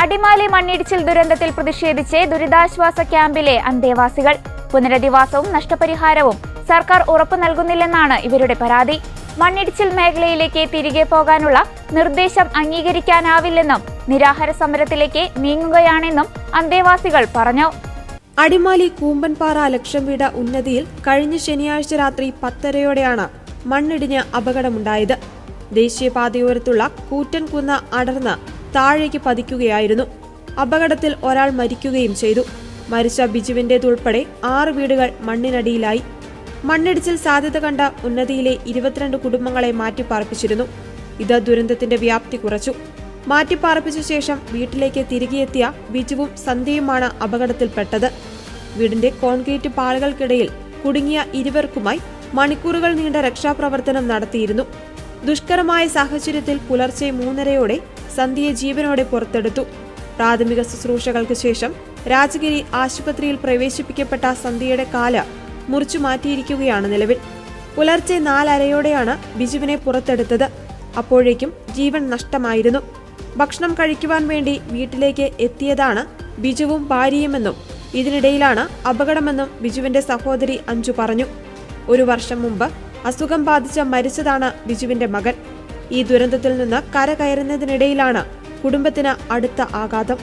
അടിമാലി മണ്ണിടിച്ചിൽ ദുരന്തത്തിൽ പ്രതിഷേധിച്ച് ദുരിതാശ്വാസ ക്യാമ്പിലെ അന്തേവാസികൾ. പുനരധിവാസവും നഷ്ടപരിഹാരവും സർക്കാർ ഉറപ്പു നൽകുന്നില്ലെന്നാണ് ഇവരുടെ പരാതി. മണ്ണിടിച്ചിൽ മേഖലയിലേക്ക് തിരികെ പോകാനുള്ള നിർദ്ദേശം അംഗീകരിക്കാനാവില്ലെന്നും നിരാഹാര സമരത്തിലേക്ക് നീങ്ങുകയാണെന്നും അന്തേവാസികൾ പറഞ്ഞു. അടിമാലി കൂമ്പൻപാറ ലക്ഷം വീട് ഉന്നതിയിൽ കഴിഞ്ഞ ശനിയാഴ്ച രാത്രി 10:30-യോടെയാണ് മണ്ണിടിഞ്ഞ് അപകടമുണ്ടായത്. ദേശീയപാതയോരത്തുള്ള കൂറ്റൻ കുന്ന് അടർന്ന് താഴേക്ക് പതിക്കുകയായിരുന്നു. അപകടത്തിൽ ഒരാൾ മരിക്കുകയും ചെയ്തു. മരിച്ച ബിജുവിന്റേതുൾപ്പെടെ 6 വീടുകൾ മണ്ണിനടിയിലായി. മണ്ണിടിച്ചിൽ സാധ്യത കണ്ട ഉന്നതിയിലെ 22 കുടുംബങ്ങളെ മാറ്റിപ്പാർപ്പിച്ചിരുന്നു. ഇത് ദുരന്തത്തിന്റെ വ്യാപ്തി കുറച്ചു. മാറ്റിപ്പാർപ്പിച്ച ശേഷം വീട്ടിലേക്ക് തിരികെയെത്തിയ ബിജുവും സന്ധ്യയുമാണ് അപകടത്തിൽപ്പെട്ടത്. വീടിന്റെ കോൺക്രീറ്റ് പാളുകൾക്കിടയിൽ കുടുങ്ങിയ ഇരുവർക്കുമായി മണിക്കൂറുകൾ നീണ്ട രക്ഷാപ്രവർത്തനം നടത്തിയിരുന്നു. ദുഷ്കരമായ സാഹചര്യത്തിൽ പുലർച്ചെ 3:30-യോടെ സന്ധ്യയെ ജീവനോടെ പുറത്തെടുത്തു. പ്രാഥമിക ശുശ്രൂഷകൾക്ക് ശേഷം രാജഗിരി ആശുപത്രിയിൽ പ്രവേശിപ്പിക്കപ്പെട്ട സന്ധ്യയുടെ കാല് മുറിച്ചു മാറ്റിയിരിക്കുകയാണ് നിലവിൽ. പുലർച്ചെ 4:30-യോടെയാണ് ബിജുവിനെ പുറത്തെടുത്തത്. അപ്പോഴേക്കും ജീവൻ നഷ്ടമായിരുന്നു. ഭക്ഷണം കഴിക്കുവാൻ വേണ്ടി വീട്ടിലേക്ക് എത്തിയതാണ് ബിജുവും ഭാര്യയുമെന്നും ഇതിനിടയിലാണ് അപകടമെന്നും ബിജുവിന്റെ സഹോദരി അഞ്ജു പറഞ്ഞു. 1 വർഷം മുമ്പ് അസുഖം ബാധിച്ച് മരിച്ചതാണ് ബിജുവിന്റെ മകൻ. ഈ ദുരന്തത്തിൽ നിന്ന് കരകയറുന്നതിനിടയിലാണ് കുടുംബത്തിന് അടുത്ത ആഘാതം.